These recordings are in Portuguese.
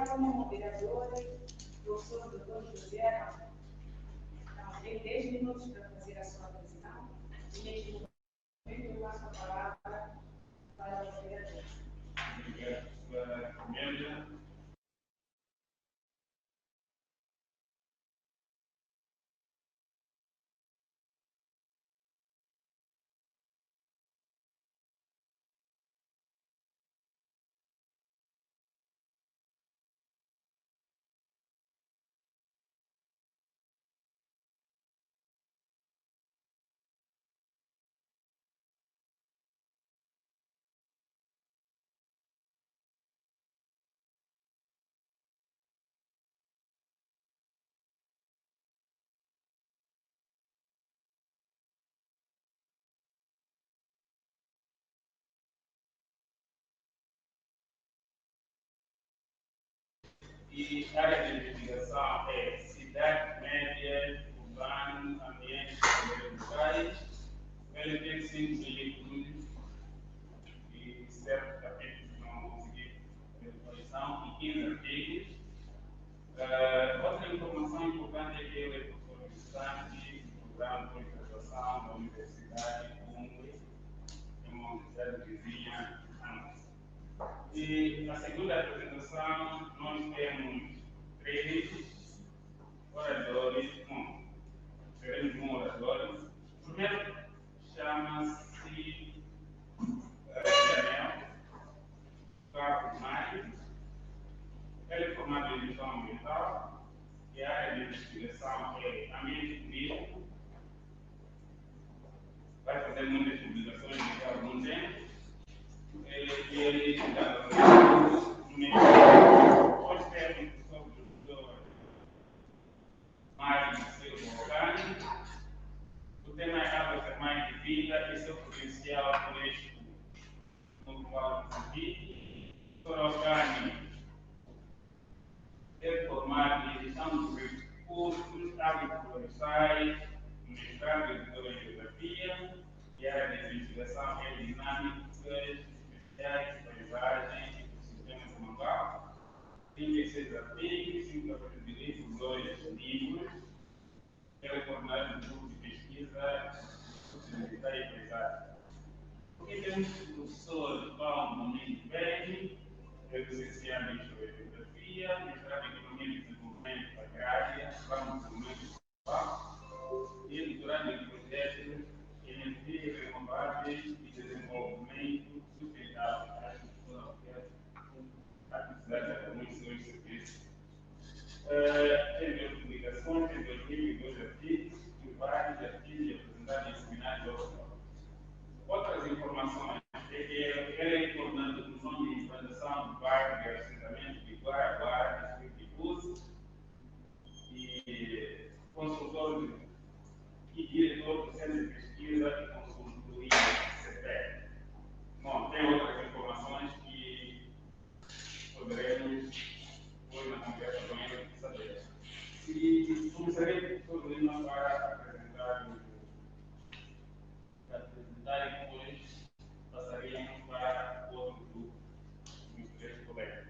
Agora, como moderadora, o professor doutor José tem 10 minutos para fazer a sua apresentação. E neste momento eu passo a palavra para o vereador. Obrigado, E área de investigação é cidade média, urbano, ambientes locais, ele tem 5 veículos e 7 capítulos que não conseguir quais são e 15 artigos. Outra informação importante é que ele é professor visitante do programa de pós-graduação da Universidade de Cumbre, em uma universidade vizinha a nossa. E a segunda apresentação, nós temos 3 oradores, teremos um orador. O primeiro chama-se Daniel Carlos Mário. Ele é formado em gestão ambiental e a área de investigação é ambiente turístico. Vai fazer muitas publicações daqui a algum tempo. Ele está no meio. Hoje temos o professor Mário Silva Orgânico. O tema é água mais de vida e seu potencial turístico no Vale do Moçambique. O professor Orgânico é formado em gestão de recursos agroflorestais, mestrado em geografia e área de investigação em dinâmicas especiais, paisagem e sistemas ambientais. 36 artigos, 5 capítulos de livros, 2 livros. Ele é formado no grupo de pesquisa sustentabilidade e paisagem. Aqui temos o professor Paulo Domingos Bem, licenciado em História e Geografia, mestrado em Economia e Desenvolvimento Agrária, Plano de Desenvolvimento Rural, e doutorado em Projetos Energia Renováveis e Desenvolvimento Sustentável. Acho que a atividade da muito sobre serviços. Tem 2 publicações, tem 2002 artigos, e vários artigos apresentados em seminários de Oxford. Outras informações é que ele é coordenador do Fundo de Implantação do Bairro de Assentamento de Guaraguara, distrito de Búzios, e consultor e diretor do Centro de Pesquisa e Consultoria CEPER. Bom, tem outras informações que poderemos, hoje na conversa com ele, saber. E começarei por Lima para apresentar e depois passaríamos para o outro grupo, os 3 colegas.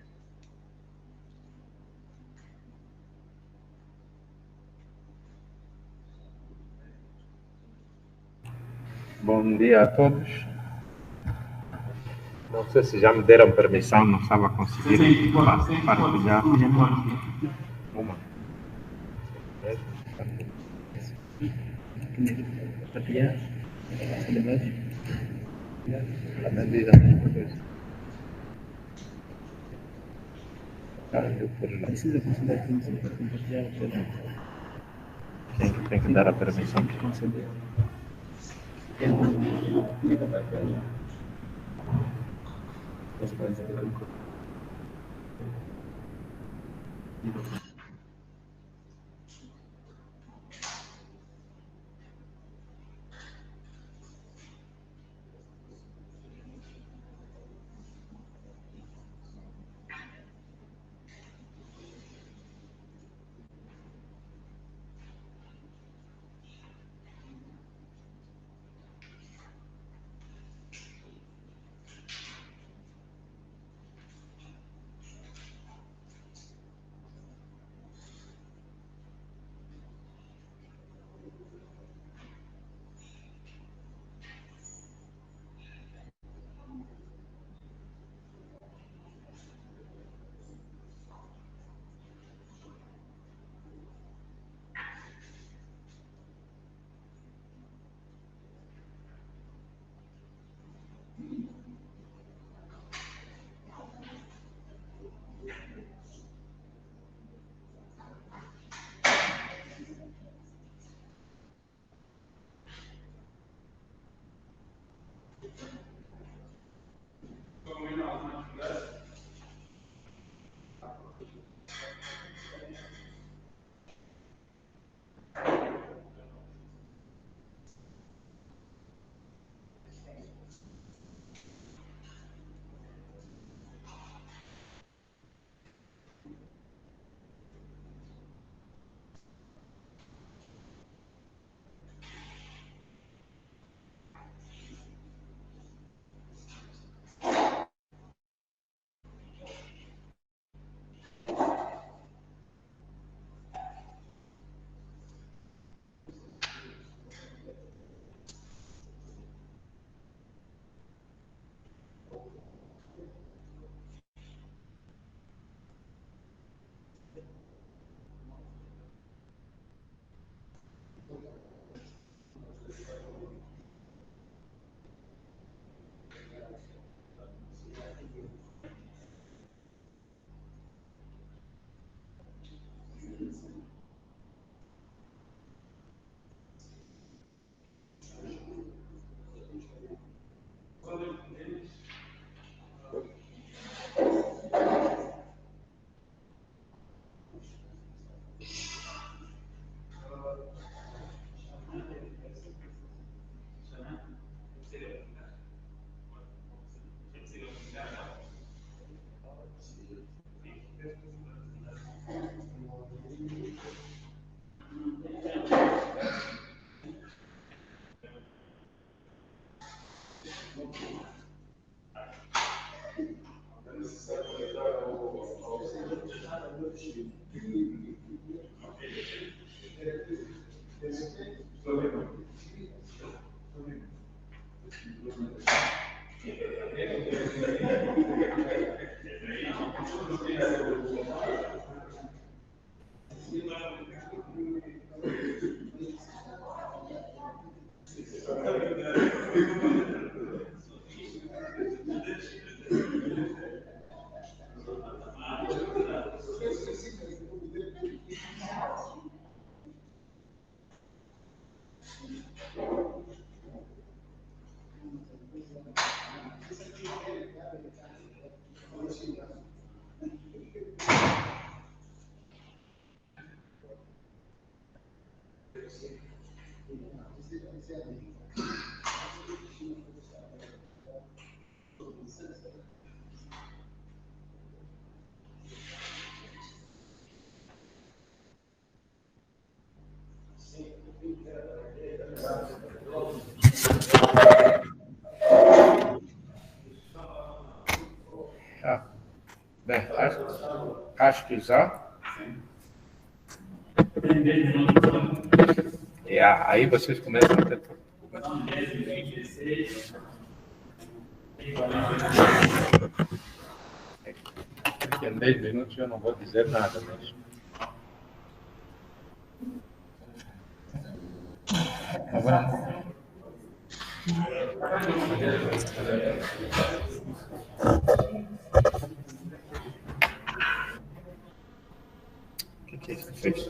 Bom dia a todos. Não sei se já me deram permissão, não estava a conseguir partilhar. Uma. Partilhar. Precisa considerar que compartilhar o Tem que dar a permissão. Bem, acho que já. Aí vocês começam a ter. Em 10 minutos eu não vou dizer nada mesmo. Agora. O que é isso que fez?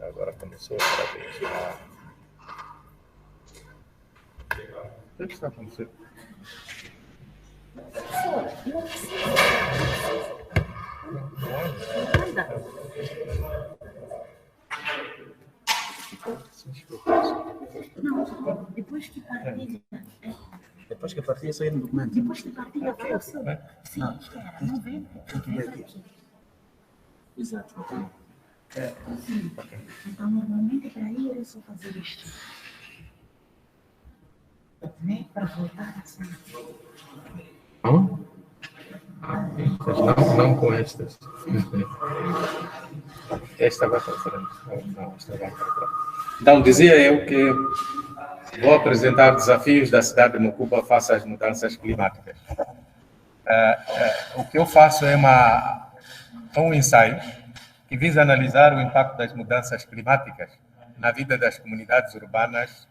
Agora começou outra vez. O que está acontecendo? Não, depois que partilha. Depois que partilha, isso aí no documento. Depois que partilha, fala assim. Sim, espera, não vem. Exato. Sim. Então, normalmente, para ir, é só fazer isto. Né? Para voltar assim. Não com estas. Esta vai para frente. Não, esta vai para trás. Então, dizia eu que vou apresentar desafios da cidade de Mucuba face às mudanças climáticas. O que eu faço é um ensaio que visa analisar o impacto das mudanças climáticas na vida das comunidades urbanas,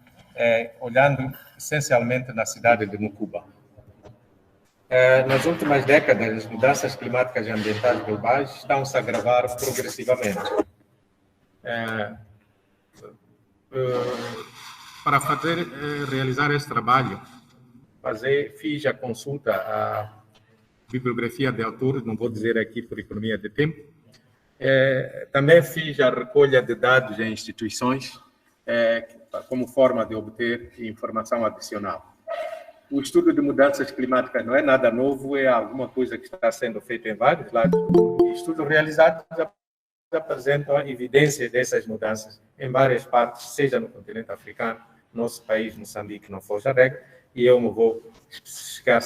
olhando essencialmente na cidade de Mucuba. Nas últimas décadas, as mudanças climáticas e ambientais globais estão-se a agravar progressivamente. Para realizar esse trabalho, fiz a consulta à bibliografia de autores, não vou dizer aqui por economia de tempo. Também fiz a recolha de dados em instituições como forma de obter informação adicional. O estudo de mudanças climáticas não é nada novo, é alguma coisa que está sendo feita em vários lados. Estudos realizados apresentam a evidência dessas mudanças em várias partes, seja no continente africano, nosso país, Moçambique, não foge a regra, e eu me vou especificar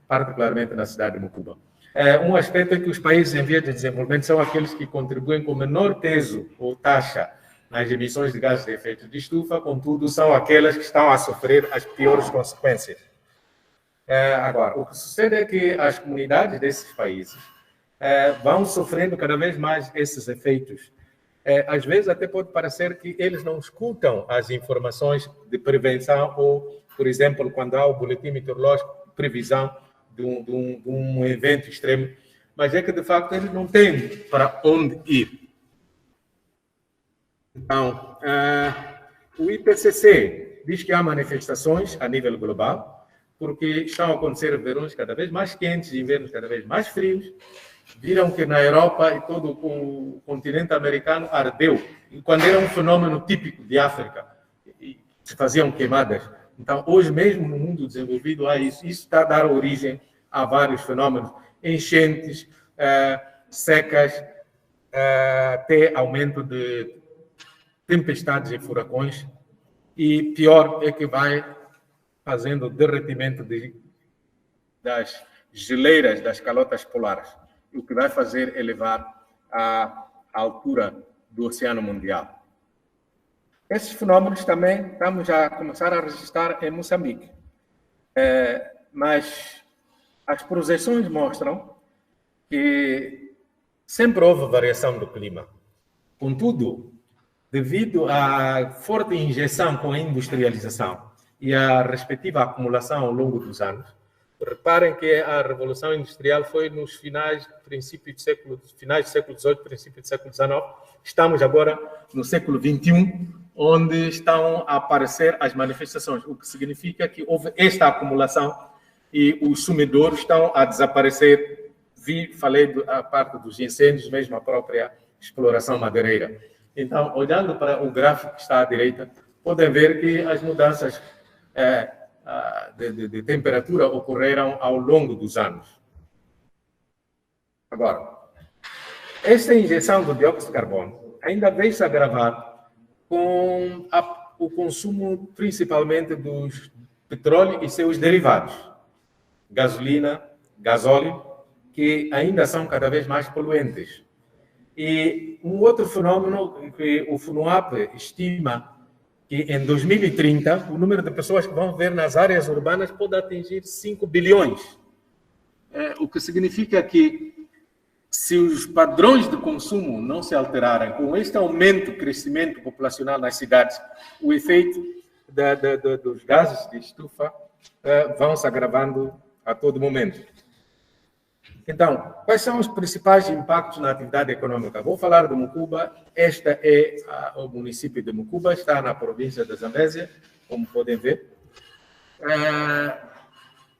particularmente na cidade de Mucuba. Um aspecto é que os países em via de desenvolvimento são aqueles que contribuem com menor peso ou taxa nas emissões de gases de efeito de estufa, contudo, são aquelas que estão a sofrer as piores consequências. Agora, o que sucede é que as comunidades desses países vão sofrendo cada vez mais esses efeitos. Às vezes até pode parecer que eles não escutam as informações de prevenção ou, por exemplo, quando há o boletim meteorológico, previsão de um evento extremo, mas é que, de facto, eles não têm para onde ir. Então, o IPCC diz que há manifestações a nível global, porque estão a acontecer verões cada vez mais quentes e invernos cada vez mais frios. Viram que na Europa e todo o continente americano ardeu, e quando era um fenômeno típico de África, se faziam queimadas. Então, hoje mesmo no mundo desenvolvido há isso. Isso está a dar origem a vários fenômenos, enchentes, secas, até aumento de tempestades e furacões, e pior é que vai fazendo derretimento das geleiras das calotas polares, o que vai fazer elevar a altura do Oceano Mundial. Esses fenômenos também estamos a começar a registrar em Moçambique, mas as projeções mostram que sempre houve variação do clima. Contudo, devido à forte injeção com a industrialização e à respectiva acumulação ao longo dos anos, reparem que a Revolução Industrial foi nos finais do século XVIII, princípio do século XIX. Estamos agora no século XXI, onde estão a aparecer as manifestações, o que significa que houve esta acumulação e os sumidouros estão a desaparecer. Falei da parte dos incêndios, mesmo a própria exploração madeireira. Então, olhando para o gráfico que está à direita, podem ver que as mudanças de temperatura ocorreram ao longo dos anos. Agora, esta injeção do dióxido de carbono ainda veio-se agravar com o consumo principalmente dos petróleo e seus derivados, gasolina, gasóleo, que ainda são cada vez mais poluentes. E um outro fenômeno que o FUNUAP estima que em 2030 o número de pessoas que vão viver nas áreas urbanas pode atingir 5 bilhões. O que significa que, se os padrões de consumo não se alterarem, com este aumento, crescimento populacional nas cidades, o efeito dos gases de estufa vão se agravando a todo momento. Então, quais são os principais impactos na atividade econômica? Vou falar de Mucuba. Este é o município de Mucuba, está na província da Zambésia, como podem ver.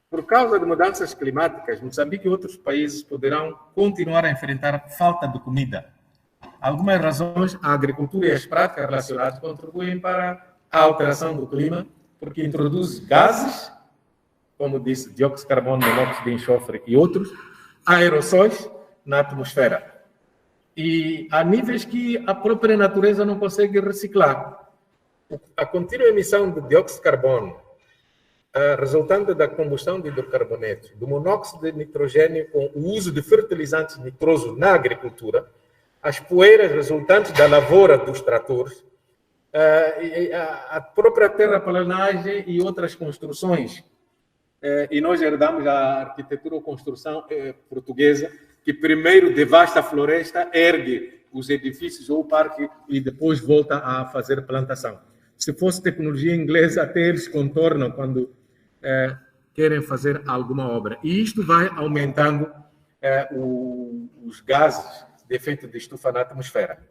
Por causa de mudanças climáticas, Moçambique e outros países poderão continuar a enfrentar falta de comida. Algumas razões, a agricultura e as práticas relacionadas contribuem para a alteração do clima, porque introduz gases, como disse, dióxido de carbono, monóxido de enxofre e outros, aerossóis na atmosfera. E há níveis que a própria natureza não consegue reciclar. A contínua emissão de dióxido de carbono, resultante da combustão de hidrocarbonetos, do monóxido de nitrogênio com o uso de fertilizantes nitrosos na agricultura, as poeiras resultantes da lavoura dos tratores, a própria terraplanagem e outras construções. E nós herdamos a arquitetura ou construção portuguesa, que primeiro devasta a floresta, ergue os edifícios ou o parque e depois volta a fazer plantação. Se fosse tecnologia inglesa, até eles contornam quando querem fazer alguma obra. E isto vai aumentando os gases de efeito de estufa na atmosfera.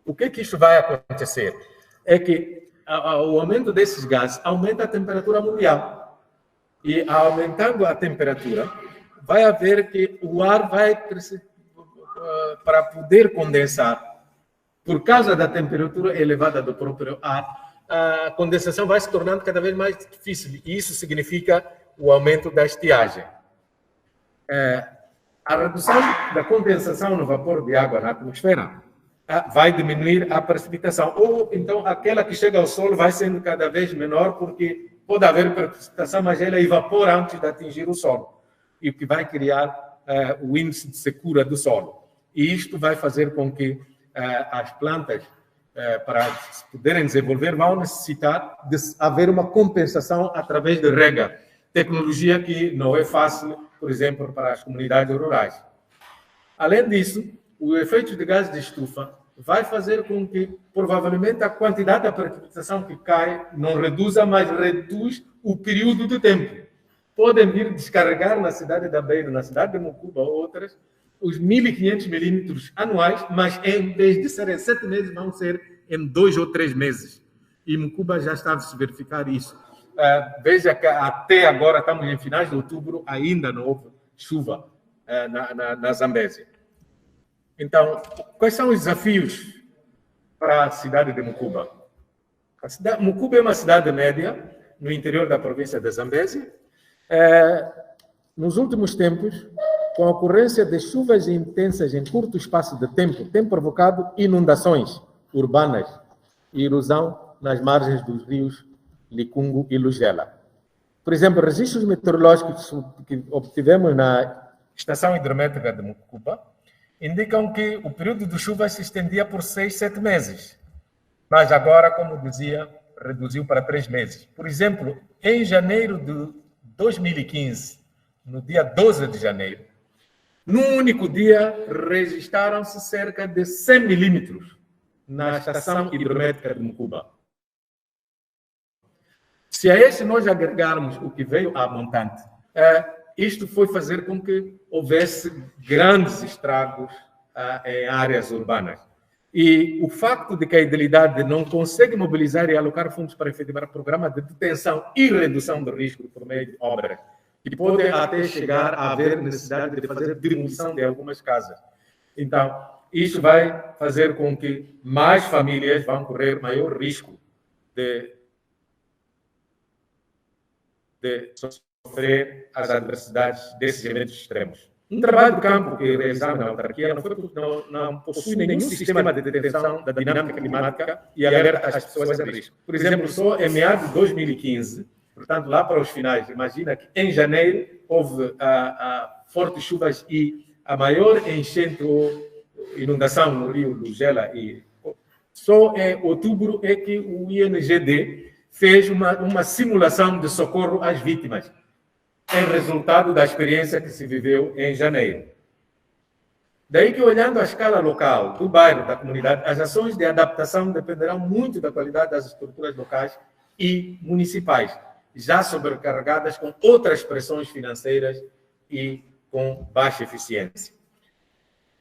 O que isto vai acontecer? É que o aumento desses gases aumenta a temperatura mundial. E aumentando a temperatura, vai haver que o ar vai crescer para poder condensar. por causa da temperatura elevada do próprio ar, a condensação vai se tornando cada vez mais difícil. E isso significa o aumento da estiagem. A redução da condensação no vapor de água na atmosfera vai diminuir a precipitação. Ou então aquela que chega ao solo vai sendo cada vez menor, porque pode haver precipitação, mas ela evapora antes de atingir o solo. E o que vai criar o índice de secura do solo. E isto vai fazer com que as plantas, para poderem desenvolver, vão necessitar de haver uma compensação através de rega. Tecnologia que não é fácil, por exemplo, para as comunidades rurais. Além disso, o efeito de gás de estufa vai fazer com que, provavelmente, a quantidade da precipitação que cai não reduza, mas reduz o período de tempo. Podem vir descarregar na cidade da Beira, na cidade de Mucuba ou outras, os 1.500 milímetros anuais, mas em vez de serem 7 meses, vão ser em 2 ou 3 meses. E Mucuba já está a se verificar isso. Veja que até agora, estamos em finais de outubro, ainda não houve chuva na Zambésia. Então, quais são os desafios para a cidade de Mucuba? Mucuba é uma cidade média no interior da província da Zambésia. Nos últimos tempos, com a ocorrência de chuvas intensas em curto espaço de tempo, tem provocado inundações urbanas e erosão nas margens dos rios Licungo e Lugela. Por exemplo, registros meteorológicos que obtivemos na Estação Hidrométrica de Mucuba indicam que o período de chuva se estendia por 6, 7 meses. Mas agora, como dizia, reduziu para 3 meses. Por exemplo, em janeiro de 2015, no dia 12 de janeiro, num único dia, registraram-se cerca de 100 milímetros na Estação Hidrométrica de Mucuba. Se a esse nós agregarmos o que veio à montante, isto foi fazer com que houvesse grandes estragos em áreas urbanas. E o facto de que a Idilidade não consegue mobilizar e alocar fundos para efetivar programa de detenção e redução do risco por meio de obras, que pode até chegar a haver necessidade de fazer demolição de algumas casas. Então, isso vai fazer com que mais famílias vão correr maior risco de sofrer as adversidades desses eventos extremos. Um trabalho de campo que realizamos na autarquia não possui nenhum sistema de detecção da dinâmica climática e alerta as pessoas a risco. Por exemplo, só em meados de 2015, portanto, lá para os finais, imagina que em janeiro houve fortes chuvas e a maior enchente ou inundação no rio Lugela. E só em outubro é que o INGD fez uma simulação de socorro às vítimas, em resultado da experiência que se viveu em janeiro. Daí que, olhando a escala local, do bairro, da comunidade, as ações de adaptação dependerão muito da qualidade das estruturas locais e municipais, já sobrecarregadas com outras pressões financeiras e com baixa eficiência.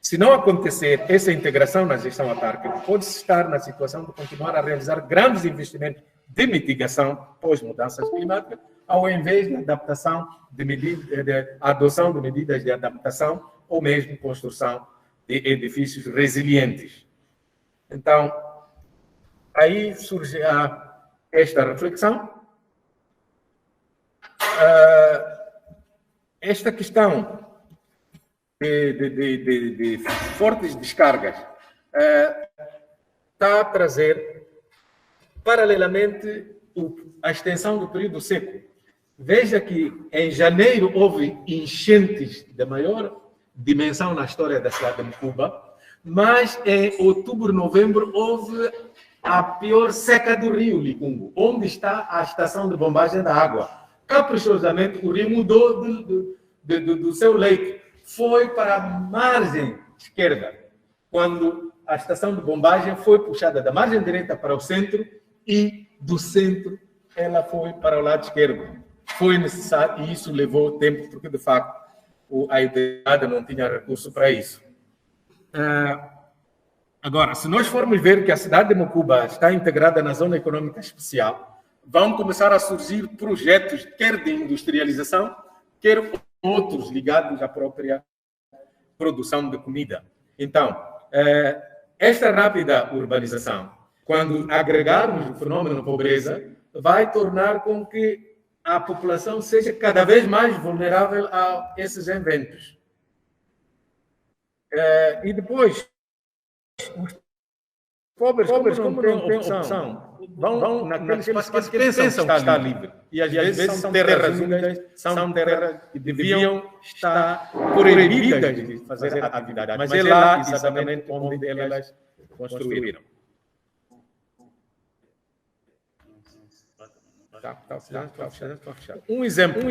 Se não acontecer essa integração na gestão autárquica, pode-se estar na situação de continuar a realizar grandes investimentos de mitigação pós-mudanças climáticas, ao invés de adaptação de adoção de medidas de adaptação ou mesmo construção de edifícios resilientes. Então, aí surge esta reflexão. Esta questão de fortes descargas está a trazer, paralelamente, a extensão do período seco. Veja que em janeiro houve enchentes de maior dimensão na história da cidade de Mucuba, mas em outubro, novembro, houve a pior seca do rio Licungo, onde está a estação de bombagem da água. Caprichosamente, o rio mudou do seu leito, foi para a margem esquerda, quando a estação de bombagem foi puxada da margem direita para o centro e do centro ela foi para o lado esquerdo. Foi necessário, e isso levou tempo, porque de facto a Idilidade não tinha recurso para isso. Agora, se nós formos ver que a cidade de Mucuba está integrada na zona econômica especial, vão começar a surgir projetos, quer de industrialização, quer outros ligados à própria produção de comida. Então, esta rápida urbanização, quando agregarmos o fenômeno pobreza, vai tornar com que a população seja cada vez mais vulnerável a esses eventos. E depois, os pobres, como não têm opção, vão naqueles espaços que pensam que está livre. E às vezes são terras úmidas, são terras que deviam estar proibidas de fazer atividade. Mas é lá exatamente onde elas construíram. Um exemplo.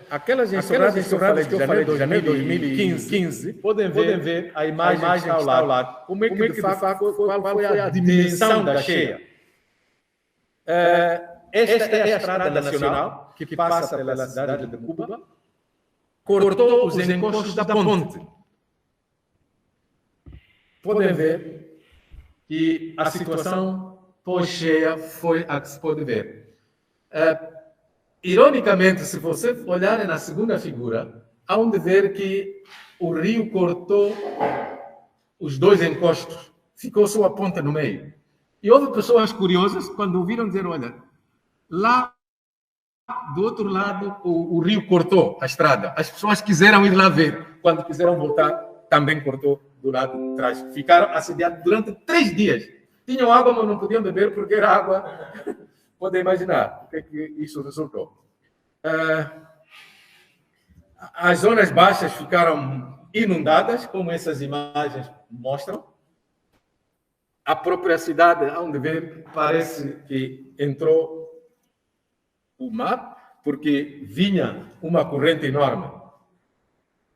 Aquelas enxurradas que eu falei de janeiro de 2015, podem ver a imagem que está ao lado. Como é que, de fato, qual foi a dimensão da cheia? Esta é a estrada nacional que passa pela cidade de Mucuba, cortou os encostos da ponte. Podem ver que a situação pós-cheia foi a que se pode ver. Ironicamente, se você olhar na segunda figura, há onde ver que o rio cortou os dois encostos, ficou só a ponta no meio. E houve pessoas curiosas quando ouviram dizer, olha, lá do outro lado o rio cortou a estrada. As pessoas quiseram ir lá ver. Quando quiseram voltar, também cortou do lado de trás. Ficaram assediados durante 3 dias. Tinham água, mas não podiam beber porque era água. Podem imaginar o que é que isso resultou. As zonas baixas ficaram inundadas, como essas imagens mostram. A própria cidade, onde ver, parece que entrou o mar, porque vinha uma corrente enorme.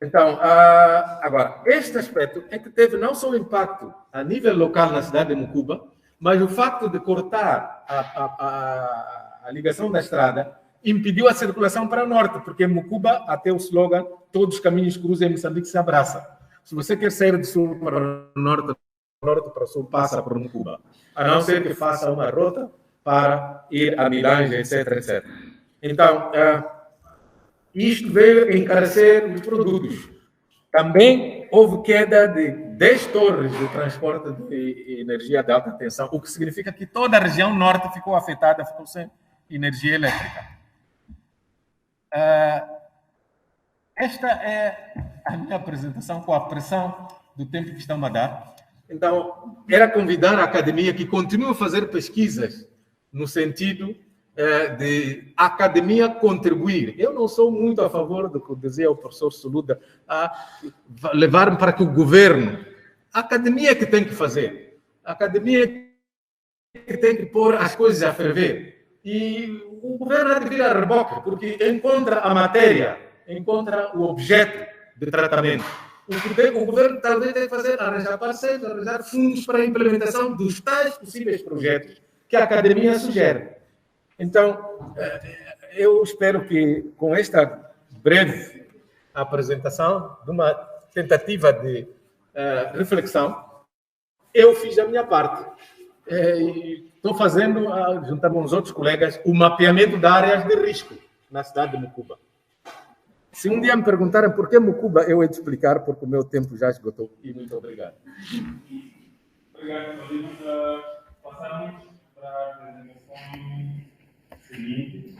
Então, agora, este aspecto é que teve não só impacto a nível local na cidade de Mucuba, mas o facto de cortar a ligação da estrada impediu a circulação para o norte, porque em Mucuba, até o slogan, todos os caminhos cruzam em Moçambique se abraçam. Se você quer sair do sul para o norte para o sul, passa por Mucuba. A não ser que faça uma rota para ir a Milães, etc, etc. Então, isto veio encarecer os produtos. Também houve queda de 10 torres de transporte de energia de alta tensão, o que significa que toda a região norte ficou afetada, ficou sem energia elétrica. Esta é a minha apresentação com a pressão do tempo que estão a dar. Então, era convidar a academia que continue a fazer pesquisas no sentido de a academia contribuir. Eu não sou muito a favor do que dizia o professor Soluda, a levar para que o governo, a academia que tem que fazer, a academia que tem que pôr as coisas a ferver. E o governo há de vir a reboque, porque encontra a matéria, encontra o objeto de tratamento. O governo talvez tenha que fazer, arranjar parceiros, arranjar fundos para a implementação dos tais possíveis projetos que a academia sugere. Então, eu espero que com esta breve apresentação, de uma tentativa de reflexão, eu fiz a minha parte. Estou fazendo, juntamente com os outros colegas, o mapeamento de áreas de risco na cidade de Mucuba. Se um dia me perguntarem por que Mucuba, eu hei de explicar, porque o meu tempo já esgotou. E muito obrigado. Obrigado, Paulino. Passamos para a apresentação seguinte.